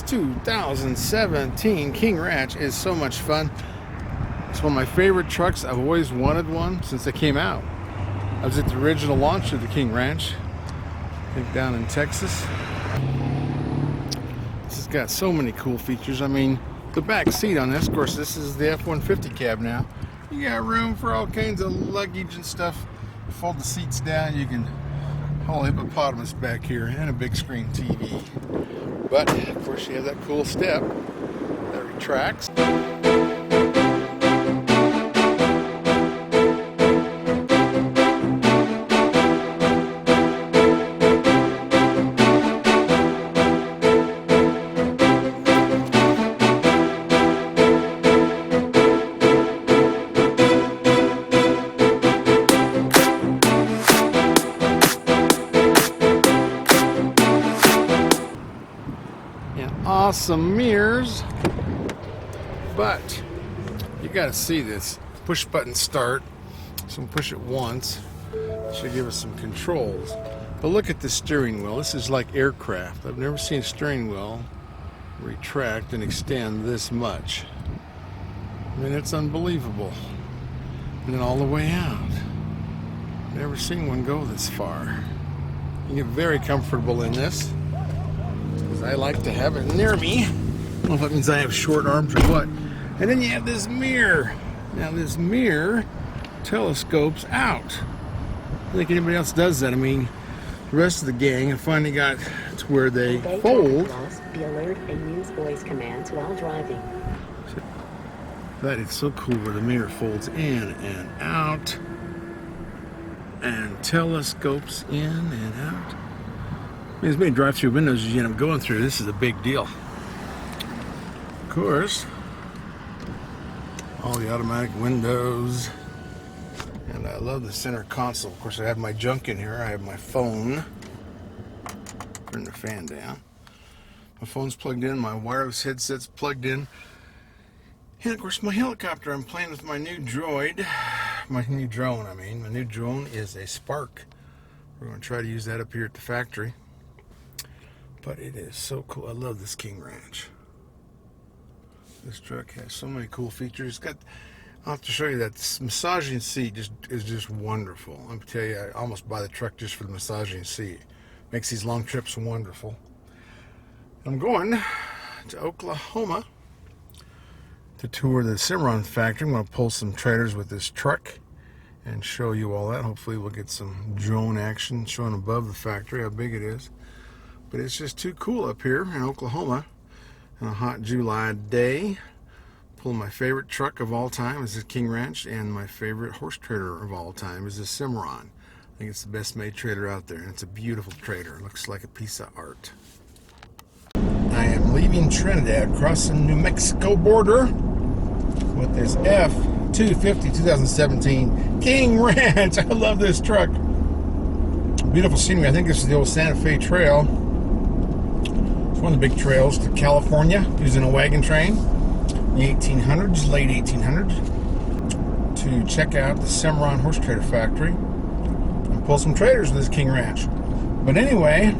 2017 King Ranch is so much fun. It's one of my favorite trucks. I've always wanted one since they came out. I was at the original launch of the King Ranch, I think down in Texas. This has got so many cool features. I mean, the back seat on this, of course, this is the F-150 cab now. You got room for all kinds of luggage and stuff. You fold the seats down, you can haul a hippopotamus back here and a big screen TV. But, of course, you have that cool step that retracts. Awesome mirrors, but you got to see this push button start. So we'll push it once. It should give us some controls. But look at the steering wheel. This is like aircraft. I've never seen a steering wheel retract and extend this much. I mean, it's unbelievable. And then all the way out. Never seen one go this far. You get very comfortable in this. I like to have it near me. I don't know if that means I have short arms or what. And then you have this mirror. Now this mirror telescopes out. I think anybody else does that. I mean, the rest of the gang have finally got to where they fold. Be alert and use voice commands while driving. That is so cool where the mirror folds in and out and telescopes in and out. I mean, as many drive-through windows as you end up going through, this is a big deal. Of course, all the automatic windows. And I love the center console. Of course, I have my junk in here. I have my phone. Turn the fan down. My phone's plugged in. My wireless headset's plugged in. And, of course, my helicopter. I'm playing with my new droid. My new drone, I mean. My new drone is a Spark. We're going to try to use that up here at the factory. But it is so cool. I love this King Ranch. This truck has so many cool features. I'll have to show you that this massaging seat is just wonderful. Let me tell you, I almost buy the truck just for the massaging seat. Makes these long trips wonderful. I'm going to Oklahoma to tour the Cimarron factory. I'm going to pull some trailers with this truck and show you all that. Hopefully we'll get some drone action showing above the factory how big it is. But it's just too cool up here in Oklahoma on a hot July day. Pulling my favorite truck of all time is the King Ranch, and my favorite horse trailer of all time is the Cimarron. I think it's the best made trailer out there, and it's a beautiful trailer. It looks like a piece of art. I am leaving Trinidad, crossing New Mexico border with this F250 2017 King Ranch. I love this truck. Beautiful scenery. I think this is the old Santa Fe Trail. It's one of the big trails to California, using a wagon train in the 1800s, late 1800s, to check out the Cimarron horse trader factory and pull some trailers with this King Ranch. But anyway,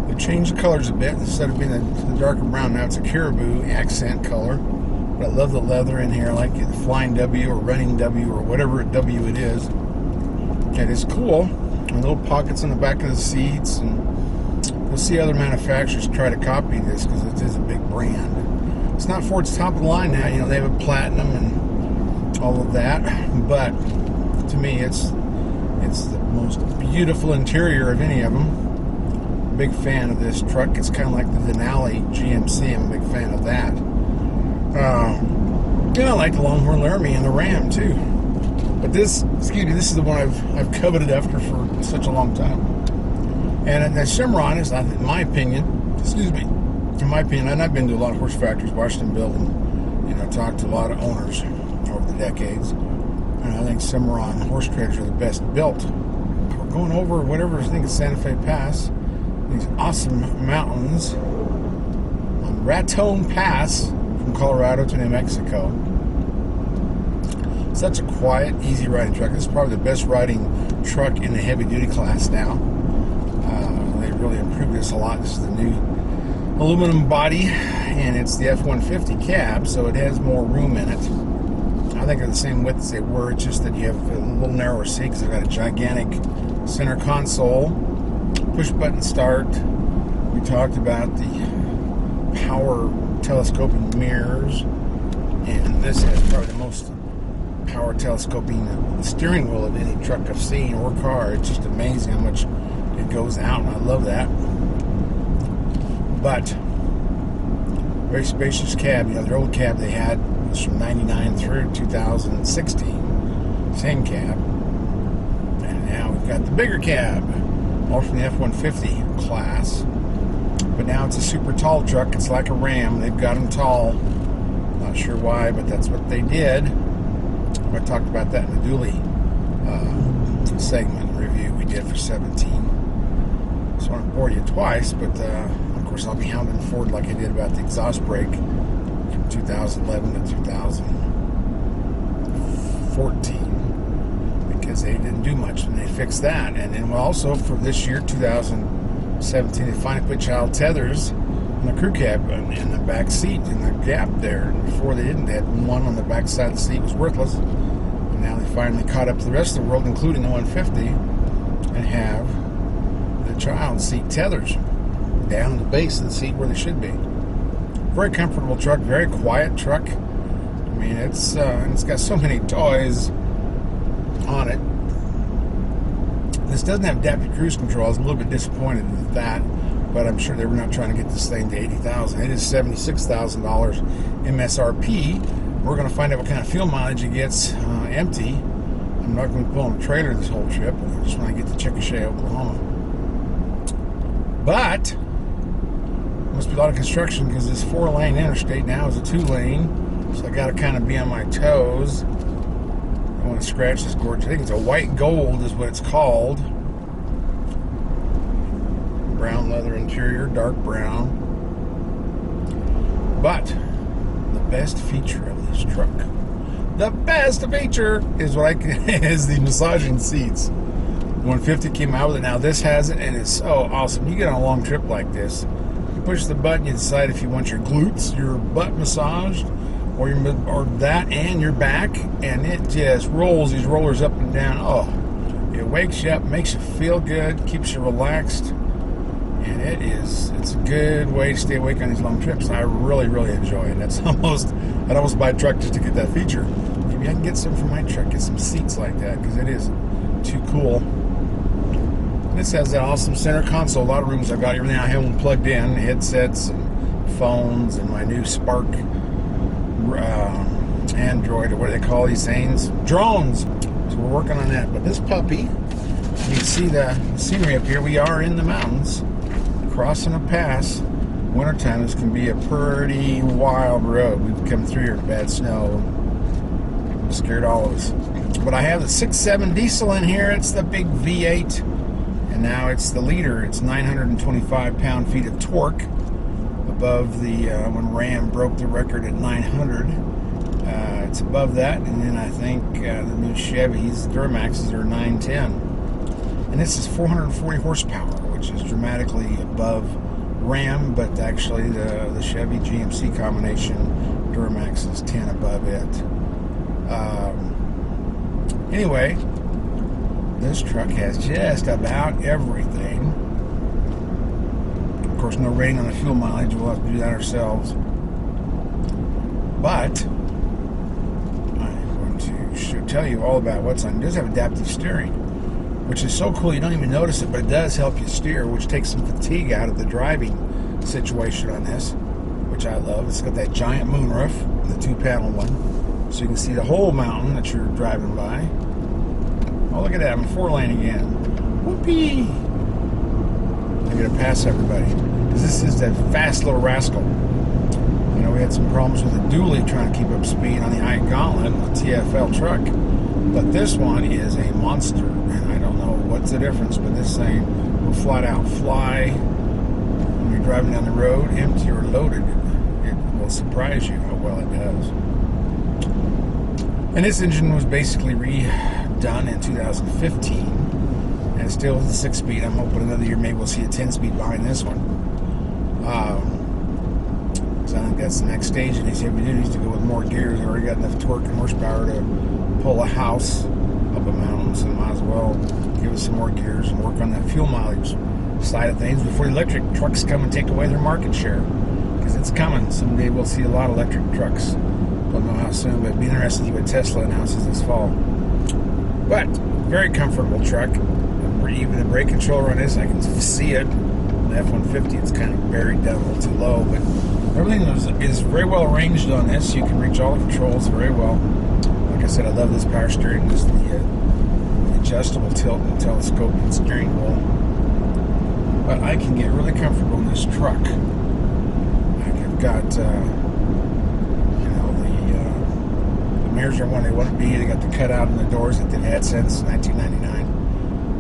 they changed the colors a bit. Instead of being the darker brown, now it's a caribou accent color. But I love the leather in here. I like the flying W or running W or whatever W it is. Okay, it's cool. And little pockets on the back of the seats, and you'll see other manufacturers try to copy this because it is a big brand. It's not Ford's top of the line now. You know, they have a Platinum and all of that, but to me, it's the most beautiful interior of any of them. Big fan of this truck. It's kind of like the Denali GMC. I'm a big fan of that. And I like the Longhorn Laramie and the Ram too. But this is the one I've coveted after for such a long time. And the Cimarron is, in my opinion, and I've been to a lot of horse factories, watched them build, and talked to a lot of owners over the decades. And I think Cimarron horse traders are the best built. We're going over whatever I think is Santa Fe Pass, these awesome mountains on Raton Pass from Colorado to New Mexico. Such a quiet, easy riding truck. This is probably the best riding truck in the heavy duty class now. They really improved this a lot. This is the new aluminum body, and it's the F-150 cab, so it has more room in it. I think they're the same width as they were. It's just that you have a little narrower seat because they've got a gigantic center console, push button start. We talked about the power telescoping mirrors, and this has probably the most power telescoping steering wheel of any truck I've seen or car. It's just amazing how much it goes out, and I love that. But very spacious cab. You know, their old cab they had was from 99 through 2016. Same cab. And now we've got the bigger cab, all from the F-150 class. But now it's a super tall truck. It's like a Ram. They've got them tall. Not sure why, but that's what they did. I talked about that in the Dually segment review we did for 17. So I won't bore you twice, but of course I'll be hounding Ford like I did about the exhaust brake from 2011 to 2014, because they didn't do much and they fixed that. And then also for this year, 2017, they finally put child tethers in the crew cab in the back seat in the gap there. And before they didn't. They had one on the back side of the seat, was worthless. And now they finally caught up to the rest of the world, including the 150, and have the child seat tethers down the base of the seat where they should be. Very comfortable truck, very quiet truck. I mean, it's got so many toys on it. This doesn't have adaptive cruise control. I was a little bit disappointed with that, but I'm sure they were not trying to get this thing to $80,000. It is $76,000 MSRP. We're going to find out what kind of fuel mileage it gets empty. I'm not going to pull on a trailer this whole trip. I just want to get to Chickasha, Oklahoma. But must be a lot of construction because this 4-lane interstate now is a 2-lane. So I got to kind of be on my toes. I want to scratch this gorgeous. I think it's a white gold is what it's called. Brown leather interior, dark brown. But the best feature of this truck, the best feature is what is the massaging seats. 150 came out with it. Now this has it, and it's so awesome. You get on a long trip like this, you push the button, you decide if you want your glutes, your butt massaged, or that and your back, and it just rolls these rollers up and down. Oh, it wakes you up, makes you feel good, keeps you relaxed, and it's a good way to stay awake on these long trips. I really, really enjoy it. I'd almost buy a truck just to get that feature. Maybe I can get some for my truck, get some seats like that, because it is too cool. This has that awesome center console. A lot of rooms I've got everything. I have them plugged in, headsets and phones, and my new Spark Android, or what do they call these things? Drones. So we're working on that. But this puppy, you can see the scenery up here. We are in the mountains, crossing a pass. Wintertime, this can be a pretty wild road. We've come through here in bad snow. It scared all of us. But I have the 6.7 diesel in here. It's the big V8. And now it's the leader. It's 925 pound-feet of torque above the, when Ram broke the record at 900. It's above that. And then I think the new Chevys, Duramaxes, are 910. And this is 440 horsepower, which is dramatically above Ram, but actually the Chevy GMC combination Duramax is 10 above it. Anyway, this truck has just about everything. Of course, no rating on the fuel mileage. We'll have to do that ourselves. But I'm going to tell you all about what's on. It does have adaptive steering, which is so cool you don't even notice it, but it does help you steer, which takes some fatigue out of the driving situation on this, which I love. It's got that giant moonroof, the 2-panel one, so you can see the whole mountain that you're driving by. Oh, look at that. I'm 4-lane again. Whoopee! I'm going to pass everybody, because this is that fast little rascal. You know, we had some problems with the Dually trying to keep up speed on the Gauntlet, the TFL truck. But this one is a monster, and I don't know what's the difference, but this thing will flat out fly when you're driving down the road, empty or loaded. It will surprise you how well it does. And this engine was basically redone in 2015, and still is a 6-speed. I'm hoping another year maybe we'll see a 10-speed behind this one. that's the next stage in these heavy duties, to go with more gears. They already got enough torque and horsepower to pull a house up a mountain, so might as well give us some more gears and work on that fuel mileage side of things before the electric trucks come and take away their market share, because it's coming. Someday we'll see a lot of electric trucks. Don't know how soon, but it'd be interesting to see what Tesla announces this fall. But very comfortable truck. Even the brake controller on this, I can see it. The F-150, it's kind of buried down a little too low, but everything is very well arranged on this. You can reach all the controls very well. Like I said, I love this power steering. This is the adjustable tilt and telescoping steering wheel. But I can get really comfortable in this truck. I've got, the mirrors are when they want to be. They got the cutout in the doors that they've had since 1999.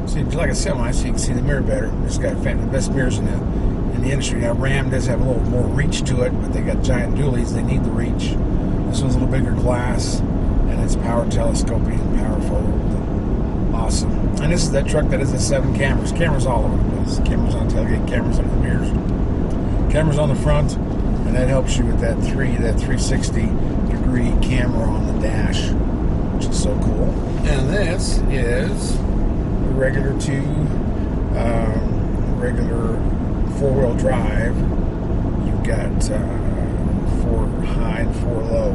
So like a semi, so you can see the mirror better. It's got the best mirrors in the industry. Now Ram does have a little more reach to it, but they got giant dualies. They need the reach. This one's a little bigger glass, and it's power telescoping, powerful, awesome. And this is that truck that has the 7 cameras. Cameras all over the place. Cameras on the tailgate, cameras on the mirrors, cameras on the front, and that helps you with that 360-degree camera on the dash, which is so cool. And this is regular regular 4-wheel drive. You've got 4 high and 4 low,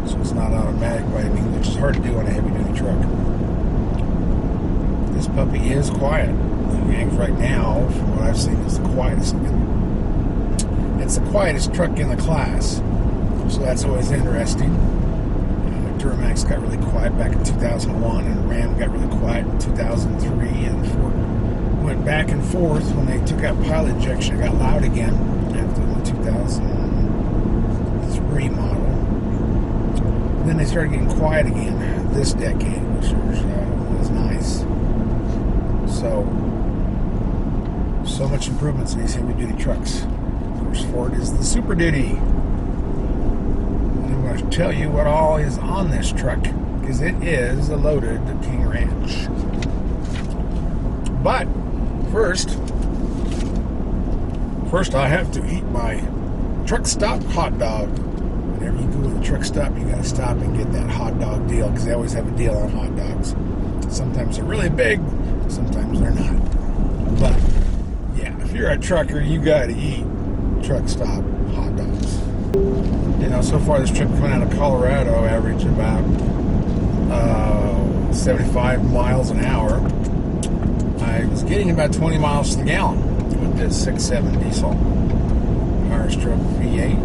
so it's not automatic by any means, which is hard to do on a heavy duty truck. This puppy is quiet. Right now, from what I've seen, it's the quietest. It's the quietest truck in the class, so that's always interesting. Duramax got really quiet back in 2001, and Ram got really quiet in 2003, and Ford went back and forth. When they took out pilot injection, it got loud again after the 2003 model. And then they started getting quiet again this decade, which was nice. So much improvements in these heavy-duty trucks. Of course, Ford is the Super Duty. I'm going to tell you what all is on this truck, because it is a loaded King Ranch. But first I have to eat my truck stop hot dog. Whenever you go to the truck stop, you got to stop and get that hot dog deal, because they always have a deal on hot dogs. Sometimes they're really big, sometimes they're not. But yeah, if you're a trucker, you got to eat truck stop hot dogs. So far this trip coming out of Colorado, average about 75 miles an hour. I was getting about 20 miles to the gallon with this 6.7 diesel Power Stroke V8.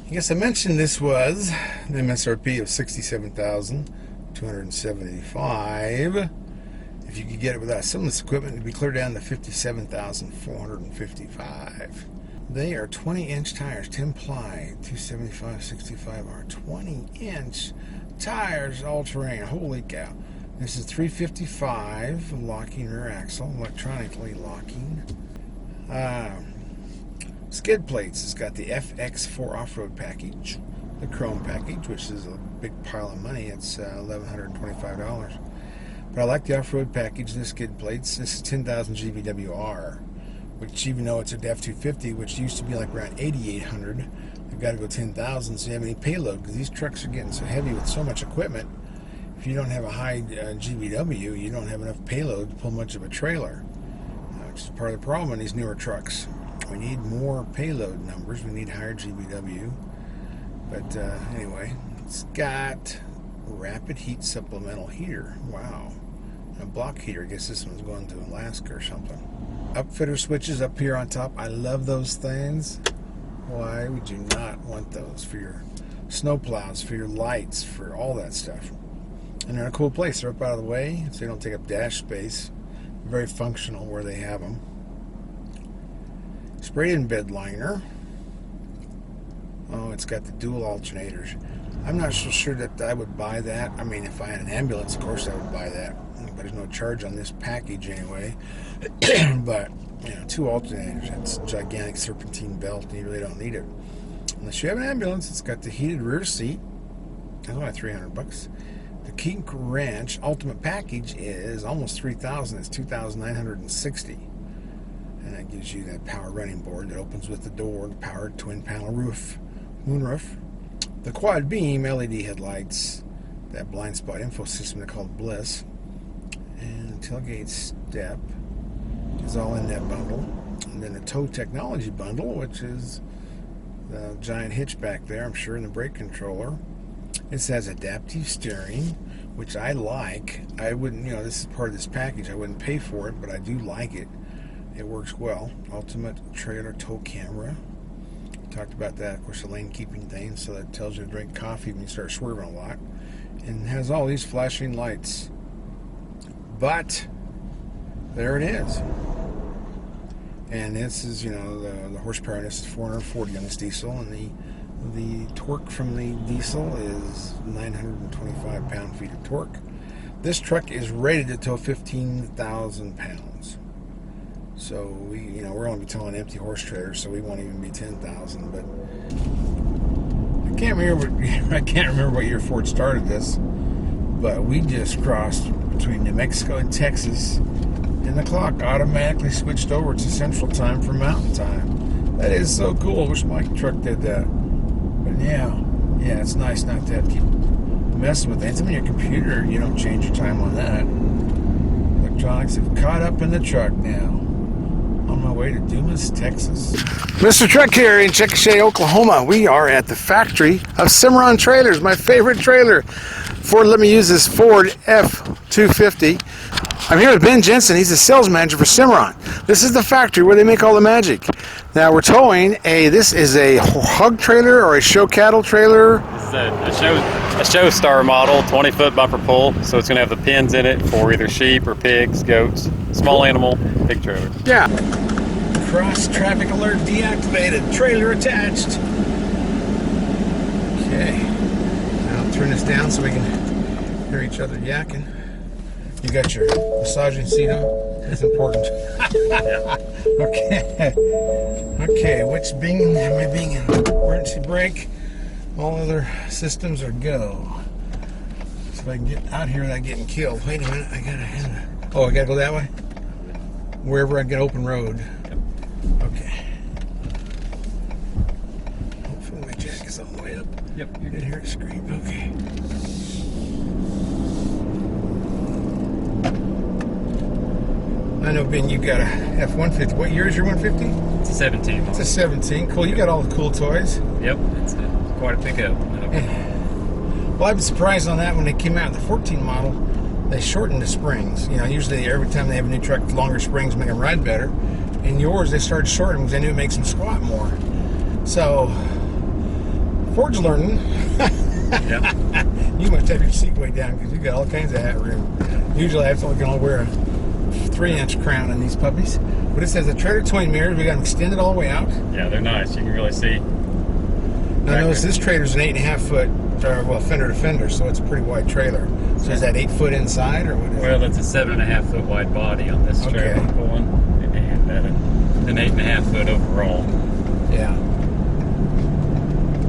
I guess I mentioned this was the MSRP of $67,275. If you could get it without some of this equipment, it'd be clear down to $57,455. They are 20-inch tires, 10 ply, 275/65 are 20-inch tires, all-terrain. Holy cow! This is 355 locking rear axle, electronically locking. Skid plates. It's got the FX4 off-road package, the chrome package, which is a big pile of money. It's $1,125. But I like the off-road package. The skid plates. This is 10,000 GVWR. Which, even though it's a F250, which used to be like around 8,800, you've got to go 10,000 so you have any payload, because these trucks are getting so heavy with so much equipment. If you don't have a high GVW, you don't have enough payload to pull much of a trailer, which is part of the problem in these newer trucks. We need more payload numbers. We need higher GVW. But anyway, it's got rapid heat supplemental heater. Wow. A block heater. I guess this one's going to Alaska or something. Upfitter switches up here on top. I love those things. Why would you not want those for your snow plows, for your lights, for all that stuff? And they're in a cool place. They're up out of the way, so they don't take up dash space. Very functional where they have them. Spray-in bed liner. Oh, it's got the dual alternators. I'm not so sure that I would buy that. I mean, if I had an ambulance, of course I would buy that. But there's no charge on this package anyway. But, 2 alternators. That's a gigantic serpentine belt, and you really don't need it. Unless you have an ambulance. It's got the heated rear seat. That's only $300. The King Ranch Ultimate Package is almost $3,000. It's $2,960. And that gives you that power running board that opens with the door, the powered twin panel roof, moonroof, the quad beam LED headlights, that blind spot info system they call Bliss, and the tailgate step is all in that bundle. And then the tow technology bundle, which is the giant hitch back there, I'm sure, and the brake controller. It says adaptive steering, which I like. I wouldn't, this is part of this package. I wouldn't pay for it, but I do like it. It works well. Ultimate trailer tow camera. Talked about that, of course, the lane keeping thing, so that tells you to drink coffee when you start swerving a lot. And has all these flashing lights. But there it is. And this is, the horsepower on this is 440 on this diesel, and the torque from the diesel is 925 pound-feet of torque. This truck is rated to tow 15,000 pounds. So we're only towing empty horse trailers, so we won't even be 10,000. But I can't remember what year Ford started this, but we just crossed between New Mexico and Texas, and the clock automatically switched over to Central Time from Mountain Time. That is so cool. I wish my truck did that. But yeah, it's nice not to have to keep messing with things. I mean, your computer, you don't change your time on that. Electronics have caught up in the truck now. On my way to Dumas, Texas. MrTruck here in Chickasha, Oklahoma. We are at the factory of Cimarron trailers, my favorite trailer. Ford let me use this Ford F250. I'm here with Ben Jensen. He's the sales manager for Cimarron. This is the factory where they make all the magic. Now we're towing this is a hog trailer or a show cattle trailer? This is a show star model, 20-foot bumper pull, so it's going to have the pins in it for either sheep or pigs, goats, small animal, big trailer. Yeah. Cross traffic alert deactivated, trailer attached. Okay. Now I'll turn this down so we can hear each other yakking. You got your massaging seat on? That's important. Okay, which bing am I binging? Emergency brake. All other systems are go. So if I can get out here without getting killed. Wait a minute, I gotta go that way? Wherever I get open road. Okay. Hopefully my jack is all the way up. Yep. You can hear it scream. Okay. I know, Ben, you got a F-150. What year is your 150? It's a 17. It's a 17. Cool. You got all the cool toys. Yep. It's quite a pickup. Well, I've been surprised on that when they came out. The 14 model, they shortened the springs. Usually every time they have a new truck, longer springs make them ride better. In yours, they started shortening because they knew it makes them squat more. So, Ford's learning. Yep. You must have your seat way down because you got all kinds of hat room. Usually I can only wear a 3-inch crown in these puppies. But it says the trailer towing mirrors, we got them extended all the way out. Yeah, they're nice. You can really see. Now notice this trailer's an 8.5 foot, fender to fender, so it's a pretty wide trailer. So is that 8 foot inside, or what is it? Well, it's a 7.5 foot wide body on this trailer pulling, and an 8.5 foot overall. Yeah.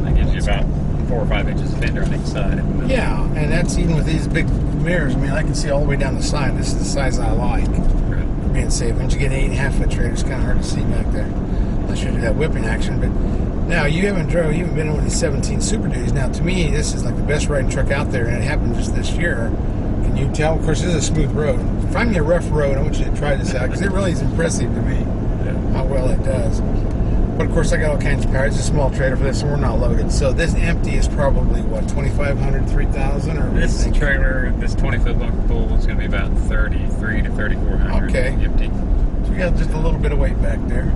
That gives you about 4 or 5 inches of fender on each side. Yeah, and that's even with these big mirrors. I mean, I can see all the way down the side. This is the size I like. Right. For being safe. Once you get an 8.5 foot trailer, it's kind of hard to see back there. Unless you do that whipping action. But now, you haven't been in one of these 17 Super Duties. Now, to me, this is like the best riding truck out there, and it happened just this year. Can you tell? Of course, this is a smooth road. Find me a rough road. I want you to try this out, because it really is impressive to me how well it does. But of course, I got all kinds of power. It's a small trailer for this, and we're not loaded. So this empty is probably what, 2,500, 3,000, or this trailer, this 20-foot bumper pull is going to be about 33 to 3,400. Okay. Empty. So we got just a little bit of weight back there.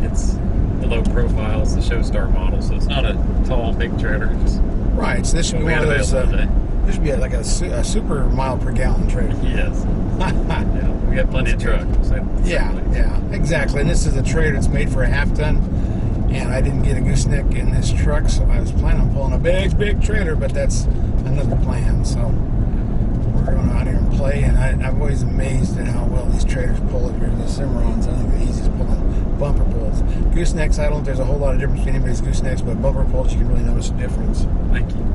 It's the low profile. It's the show star model, so it's not a tall, big trailer. Just right. So this should be one of those. This should be like a super mile per gallon trailer. Yes. Yeah, we got plenty of trucks. So Yeah, exactly. And this is a trailer that's made for a half ton. And I didn't get a gooseneck in this truck, so I was planning on pulling a big trailer, but that's another plan. So we're going out here and play. And I'm always amazed at how well these trailers pull up here. The Cimarrons, I think the easiest pulling bumper pulls. Goosenecks, I don't think there's a whole lot of difference between anybody's goosenecks, but bumper pulls, you can really notice a difference. Thank you.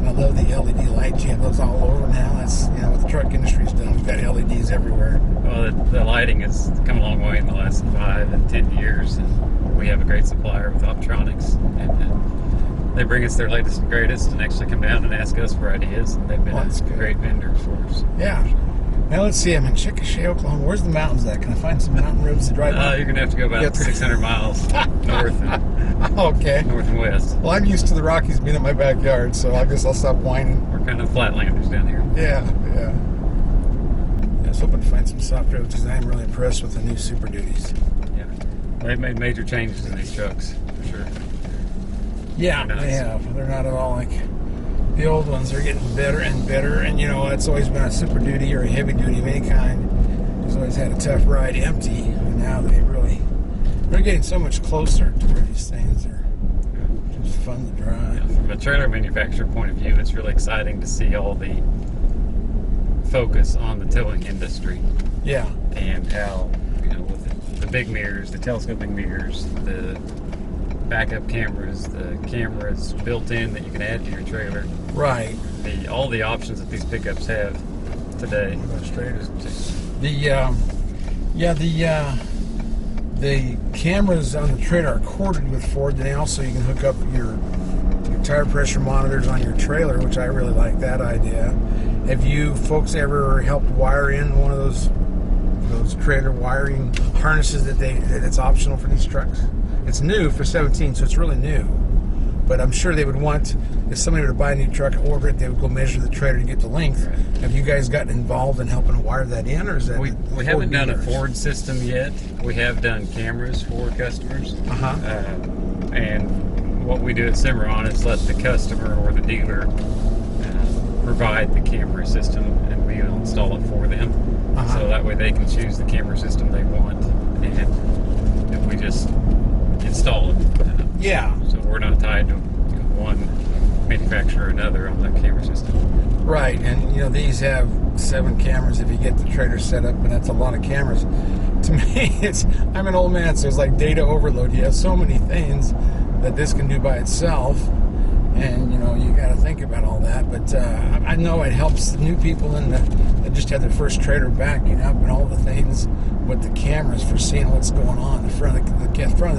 And I love the LED lights. You have those all over now. That's, you know, what the truck industry's done. We've got LEDs everywhere. Well, the lighting has come a long way in the last 5 and 10 years, and we have a great supplier with Optronics, and they bring us their latest and greatest, and actually come down and ask us for ideas. And they've been a great vendor for us. Yeah. Now let's see. I'm in Chickasha, Oklahoma. Where's the mountains at? Can I find some mountain roads to drive on? You're gonna have to go about 600 miles north and okay. north and west. Well, I'm used to the Rockies being in my backyard, so I guess I'll stop whining. We're kind of flatlanders down here. Yeah. I was hoping to find some soft roads because I'm really impressed with the new Super Duties. Yeah, they've made major changes in these trucks for sure. Yeah, nice. They have. They're not at all like the old ones. They're getting better and better, and you know, it's always been a Super Duty or a heavy duty of any kind. It's always had a tough ride empty, and now they're getting so much closer to where these things are just fun to drive. Yeah, from a trailer manufacturer point of view, it's really exciting to see all the focus on the towing industry. Yeah. And how, you know, with the big mirrors, the telescoping mirrors, the backup cameras, the cameras built in that you can add to your trailer. Right. All the options that these pickups have today. The cameras on the trailer are corded with Ford. Then also you can hook up your tire pressure monitors on your trailer, which I really like that idea. Have you folks ever helped wire in one of those trailer wiring harnesses that it's optional for these trucks? It's new for 17, so it's really new. But I'm sure they would want, if somebody were to buy a new truck and order it, they would go measure the trailer to get the length. Right. Have you guys gotten involved in helping wire that in, or is that we haven't done a Ford system yet. We have done cameras for customers. And what we do at Cimarron is let the customer or the dealer provide the camera system, and we will install it for them. So that way they can choose the camera system they want, and we just install it. Yeah. So we're not tied to one manufacturer or another on the camera system. Right, and you know, these have 7 cameras if you get the trailer set up, and that's a lot of cameras. To me, I'm an old man, so it's like data overload. You have so many things that this can do by itself, and you know, you got to think about all that. But I know it helps the new people that just had their first trailer backing up, and all the things with the cameras for seeing what's going on. The front of the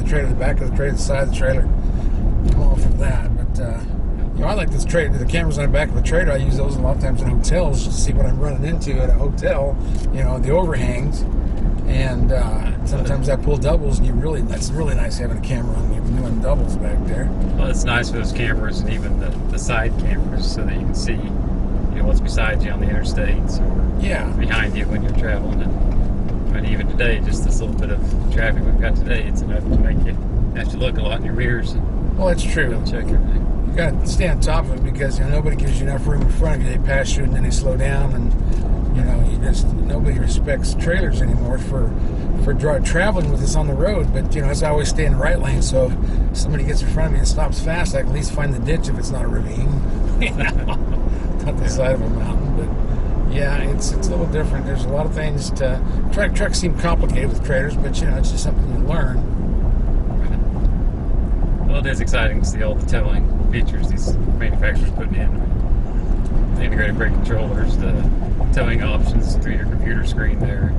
trailer, the back of the trailer, the side of the trailer. I'm all for that. But you know, I like this trailer. The cameras on the back of the trailer, I use those a lot of times in hotels just to see what I'm running into at a hotel. You know, the overhangs. And sometimes I pull doubles, and that's really nice having a camera on you doing doubles back there. Well, it's nice for those cameras and even the side cameras, so that you can see, you know, what's beside you on the interstates or behind you when you're traveling. And even today, just this little bit of traffic we've got today, it's enough to make you have to look a lot in your mirrors. Well, that's true. Check everything. You got to stay on top of it because, you know, nobody gives you enough room in front of you. They pass you and then they slow down, and you know, nobody respects trailers anymore for traveling with us on the road. But you know, I always stay in the right lane, so if somebody gets in front of me and stops fast, I can at least find the ditch if it's not a ravine. You know, not the side of a mountain. But yeah, it's a little different. There's a lot of things to trucks seem complicated with trailers, but you know, it's just something you learn. Well, it is exciting to see all the towing features these manufacturers putting in. The integrated brake controllers, the towing options through your computer screen there.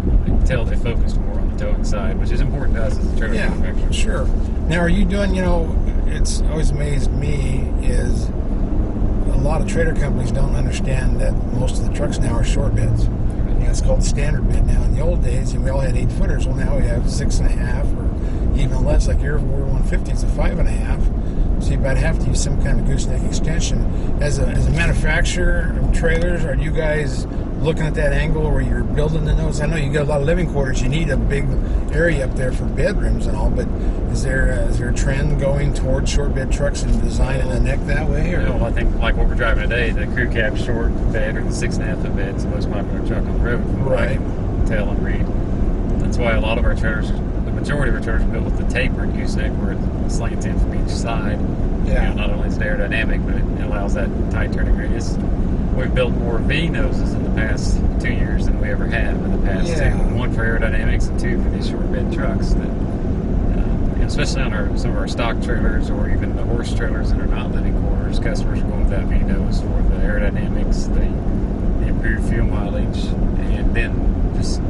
You can tell they focused more on the towing side, which is important to us as a trailer manufacturer. Yeah, sure. Now, are you doing, you know, it's always amazed me is a lot of trailer companies don't understand that most of the trucks now are short beds. You know, it's called the standard bed now. In the old days, we all had 8-footers. Well, now we have 6.5 or even less. Like your 150 is a 5.5. So you about have to use some kind of gooseneck extension. As a manufacturer of trailers, are you guys looking at that angle where you're building the nose? I know you got a lot of living quarters. You need a big area up there for bedrooms and all, but is there a trend going towards short bed trucks and designing the neck that way? Or? Well, I think like what we're driving today, the crew cab short bed or the 6.5 foot bed is the most popular truck on the road. From what I can tell and read. That's why a lot of our trailers, the majority of our trailers, are built with the tapered gooseneck where it slants in from each side. Yeah. You know, not only is it aerodynamic, but it allows that tight turning radius. We've built more V noses in the past 2 years than we ever have in the past two. One for aerodynamics and 2 for these short bed trucks. That, you know, especially on some of our stock trailers or even the horse trailers that are not living quarters, customers are going with that vetoes for the aerodynamics, the improved fuel mileage, and then just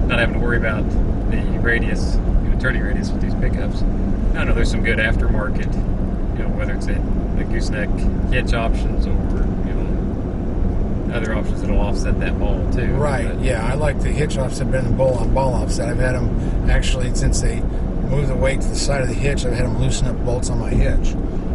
not having to worry about the radius, turning radius with these pickups. I know there's some good aftermarket, whether it's the gooseneck hitch options or other options that'll offset that ball too. Right. But, yeah, I like the hitch offset better than ball offset. I've had them actually since they moved the weight to the side of the hitch. I've had them loosen up bolts on my hitch,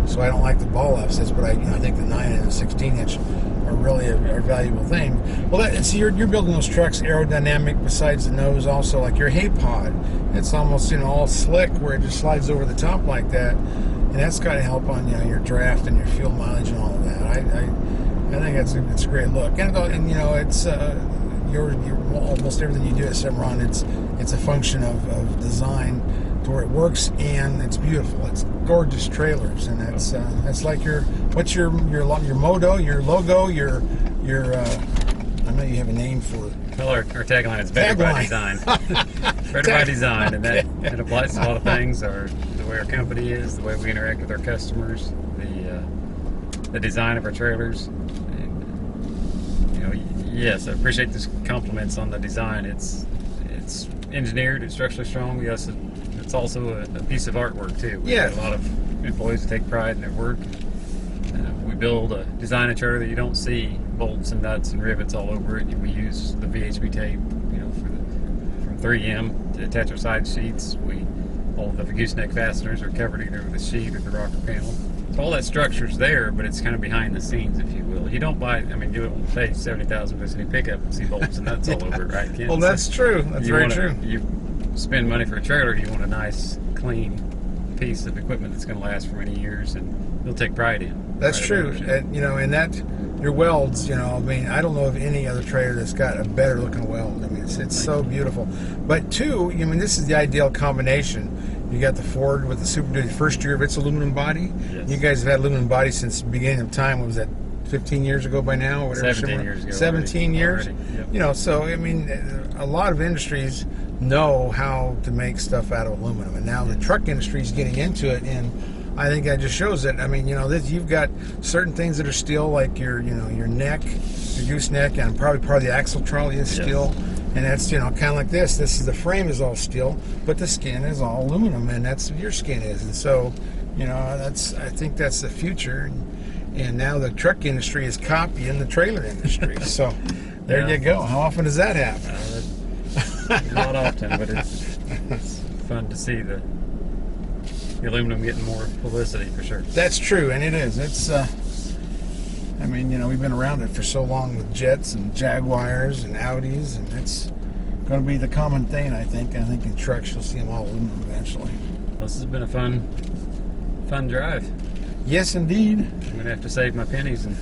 so I don't like the ball offsets. But I think the 9 and the 16 hitch are really a valuable thing. Well, you're building those trucks aerodynamic besides the nose, also like your hay pod. It's almost all slick where it just slides over the top like that, and that's got to help on your draft and your fuel mileage and all of that. I think it's a great look, and it's your almost everything you do at Cimarron. It's a function of design to where it works, and it's beautiful. It's gorgeous trailers, and that's like what's your motto, your logo, your I know you have a name for it. Well, our tagline is better by design. Better by design, and that applies to a lot of things. The way our company is, the way we interact with our customers, the design of our trailers. Yes, I appreciate the compliments on the design. It's engineered, it's structurally strong. Yes, it's also a piece of artwork too. We've got a lot of employees who take pride in their work. We design a trailer that you don't see bolts and nuts and rivets all over it. We use the VHB tape, from 3M to attach our side sheets. All of the gooseneck fasteners are covered either with a sheet or the rocker panel. So all that structure's there, but it's kind of behind the scenes, if you will. You don't buy, you won't pay $70,000 for this new pickup and see bolts and nuts all over it, right, Ken? Well, that's true. That's very true. You spend money for a trailer, you want a nice, clean piece of equipment that's going to last for many years and you'll take pride in. That's true. And that your welds, I don't know of any other trailer that's got a better looking weld. It's so beautiful. But two, this is the ideal combination. You got the Ford with the Super Duty first year of its aluminum body. Yes. You guys have had aluminum body since the beginning of time. What was that, 15 years ago by now? Or whatever. 17 years ago. 17 years? Yep. So, a lot of industries know how to make stuff out of aluminum. And now the truck industry is getting into it, and I think that just shows it. You've got certain things that are steel, like your neck, your gooseneck, and probably part of the axle trolley is steel. And that's, kind of like this. The frame is all steel, but the skin is all aluminum, and that's what your skin is. And so, I think that's the future. And now the truck industry is copying the trailer industry. So, there you go. How often does that happen? Not often, but it's fun to see the aluminum getting more publicity for sure. That's true, and it is. It's we've been around it for so long with Jets and Jaguars and Audis, and it's going to be the common thing, I think. I think in trucks you'll see them all aluminum eventually. This has been a fun drive. Yes, indeed. I'm going to have to save my pennies and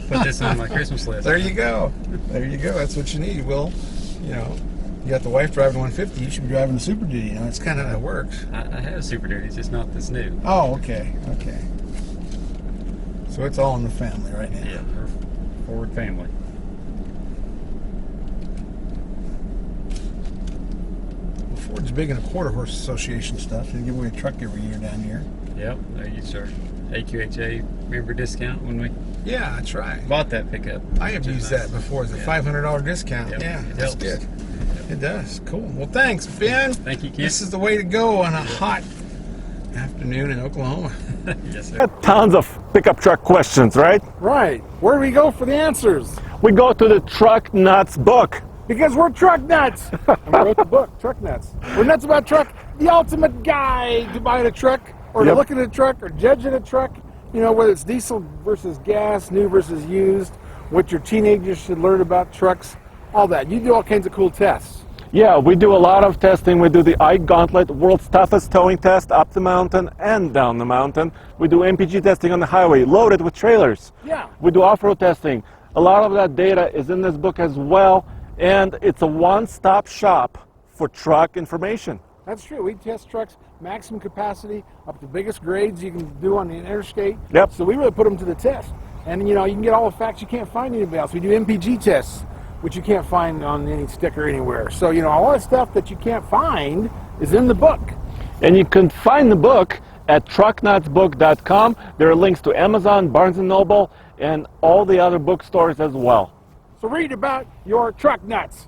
put this on my Christmas list. There you go. That's what you need. Well, you got the wife driving 150. You should be driving the Super Duty. It's kind of how it works. I have a Super Duty. It's just not this new. Oh, okay. So it's all in the family right now. Yeah, Ford family. Well, Ford's big in the Quarter Horse Association stuff. They give away a truck every year down here. Yep, they used our AQHA member discount when we that's right. bought that pickup. I have used that before. It's a $500 discount. Yep. Yeah, that's good. It does. Cool. Well, thanks, Ben. Thank you, Keith. This is the way to go on a hot afternoon in Oklahoma. Yes, sir. Tons of pickup truck questions, right? Right. Where do we go for the answers? We go to the Truck Nuts book. Because we're truck nuts. And we wrote the book, Truck Nuts. We're nuts about truck, the ultimate guide to buying a truck, or to looking at a truck, or judging a truck. Whether it's diesel versus gas, new versus used, what your teenagers should learn about trucks, all that. You do all kinds of cool tests. Yeah, we do a lot of testing. We do the iGauntlet, world's toughest towing test, up the mountain and down the mountain. We do MPG testing on the highway, loaded with trailers. Yeah. We do off-road testing. A lot of that data is in this book as well, and it's a one-stop shop for truck information. That's true. We test trucks, maximum capacity, up to biggest grades you can do on the interstate. Yep. So we really put them to the test. And, you can get all the facts you can't find anywhere else. We do MPG tests, which you can't find on any sticker anywhere. So, a lot of stuff that you can't find is in the book. And you can find the book at trucknutsbook.com. There are links to Amazon, Barnes & Noble, and all the other bookstores as well. So read about your truck nuts.